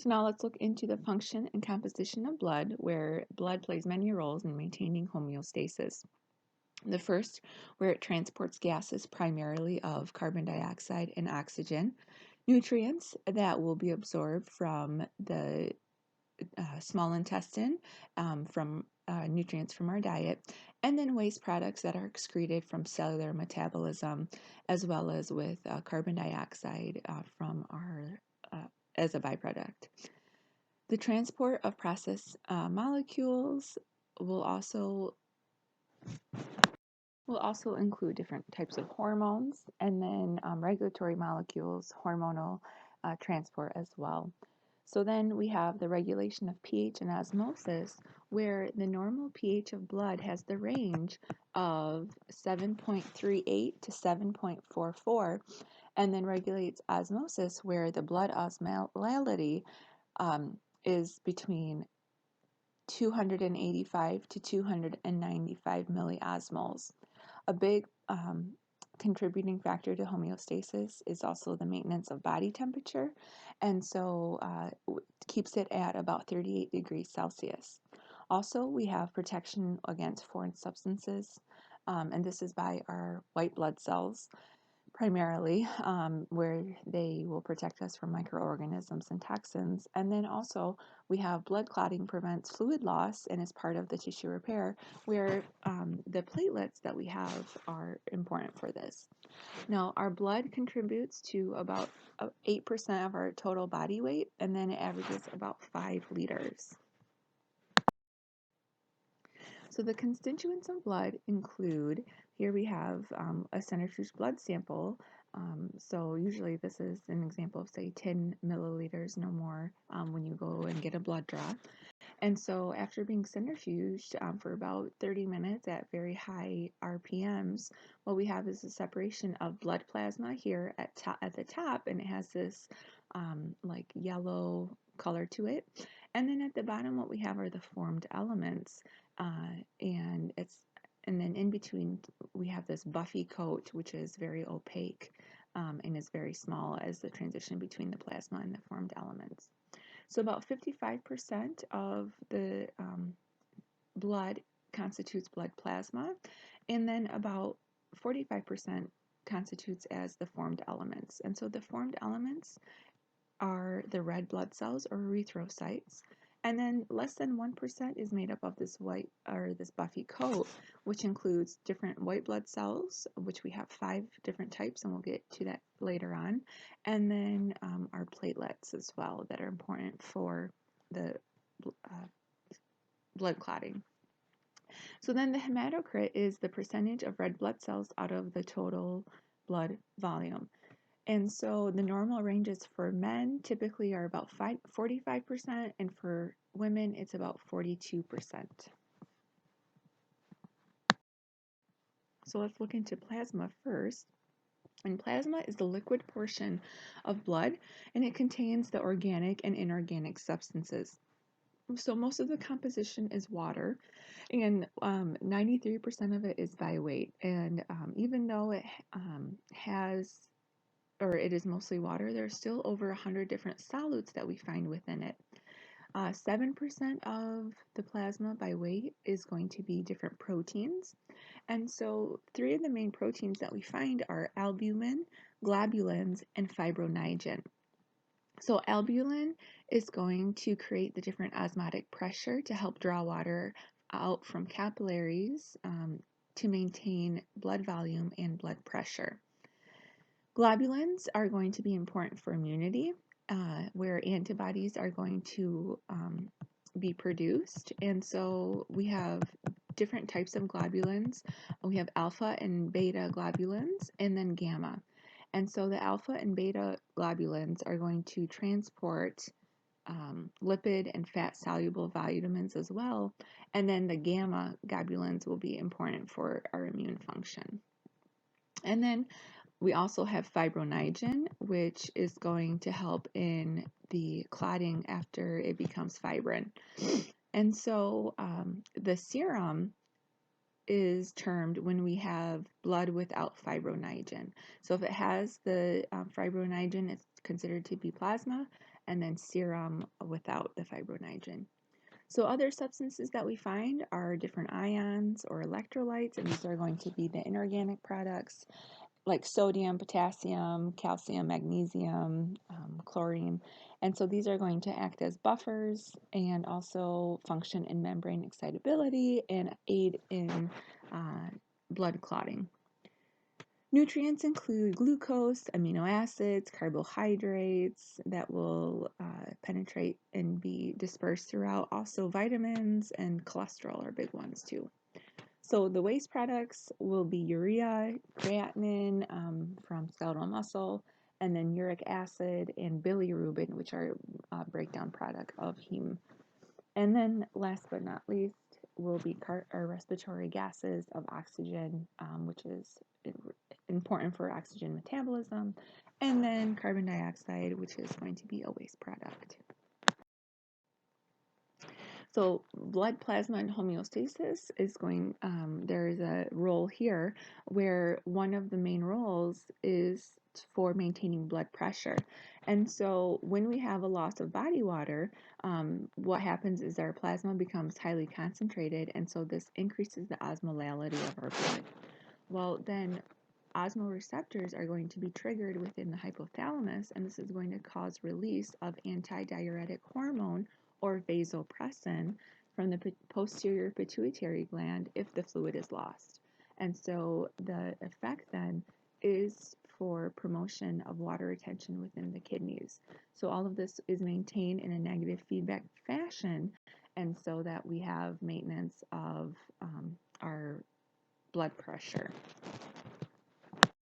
So now let's look into the function and composition of blood, where blood plays many roles in maintaining homeostasis. The first, where it transports gases primarily of carbon dioxide and oxygen, nutrients that will be absorbed from the small intestine, from nutrients from our diet, and then waste products that are excreted from cellular metabolism, as well as with carbon dioxide from our as a byproduct. The transport of processed molecules will also include different types of hormones, and then regulatory molecules, hormonal transport as well. So then we have the regulation of pH and osmosis, where the normal pH of blood has the range of 7.38 to 7.44, and then regulates osmosis, where the blood osmolality is between 285 to 295 milliosmoles. A big contributing factor to homeostasis is also the maintenance of body temperature, and so keeps it at about 38 degrees Celsius. Also, we have protection against foreign substances, and this is by our white blood cells primarily, where they will protect us from microorganisms and toxins. And then also we have blood clotting prevents fluid loss and is part of the tissue repair, where the platelets that we have are important for this. Now, our blood contributes to about 8% of our total body weight, and then it averages about 5 liters. So the constituents of blood include, here we have a centrifuge blood sample. So usually this is an example of, say, 10 milliliters, no more, when you go and get a blood draw. And so after being centrifuged for about 30 minutes at very high RPMs, what we have is a separation of blood plasma here at the top, and it has this like yellow color to it. And then at the bottom, what we have are the formed elements, and then in between we have this buffy coat, which is very opaque and is very small as the transition between the plasma and the formed elements. So about 55% of the blood constitutes blood plasma, and then about 45% constitutes as the formed elements. And so the formed elements are the red blood cells or erythrocytes, and then less than 1% is made up of this white or this buffy coat, which includes different white blood cells, which we have 5 different types, and we'll get to that later on, and then our platelets as well that are important for the blood clotting. So then the hematocrit is the percentage of red blood cells out of the total blood volume. And so the normal ranges for men typically are about 45%, and for women it's about 42%. So let's look into plasma first. And plasma is the liquid portion of blood, and it contains the organic and inorganic substances. So most of the composition is water, and 93% of it is by weight. And even though it it is mostly water, there's still over 100 different solutes that we find within it. 7% of the plasma by weight is going to be different proteins. And so 3 of the main proteins that we find are albumin, globulins, and fibrinogen. So albumin is going to create the different osmotic pressure to help draw water out from capillaries to maintain blood volume and blood pressure. Globulins are going to be important for immunity, where antibodies are going to be produced. And so we have different types of globulins. We have alpha and beta globulins, and then gamma. And so the alpha and beta globulins are going to transport lipid and fat soluble vitamins as well. And then the gamma globulins will be important for our immune function. And then we also have fibrinogen, which is going to help in the clotting after it becomes fibrin. And so the serum is termed when we have blood without fibrinogen. So if it has the fibrinogen, it's considered to be plasma, and then serum without the fibrinogen. So other substances that we find are different ions or electrolytes, and these are going to be the inorganic products like sodium, potassium, calcium, magnesium, chlorine. And so these are going to act as buffers and also function in membrane excitability and aid in blood clotting. Nutrients include glucose, amino acids, carbohydrates that will penetrate and be dispersed throughout. Also, vitamins and cholesterol are big ones too. So the waste products will be urea, creatinine from skeletal muscle, and then uric acid and bilirubin, which are a breakdown product of heme. And then last but not least will be our respiratory gases of oxygen, which is important for oxygen metabolism, and then carbon dioxide, which is going to be a waste product. So blood plasma and homeostasis is going, there's a role here where one of the main roles is for maintaining blood pressure. And so when we have a loss of body water, what happens is our plasma becomes highly concentrated, and so this increases the osmolality of our blood. Well, then osmoreceptors are going to be triggered within the hypothalamus, and this is going to cause release of antidiuretic hormone or vasopressin from the posterior pituitary gland if the fluid is lost. And so the effect then is for promotion of water retention within the kidneys. So all of this is maintained in a negative feedback fashion, and so that we have maintenance of our blood pressure.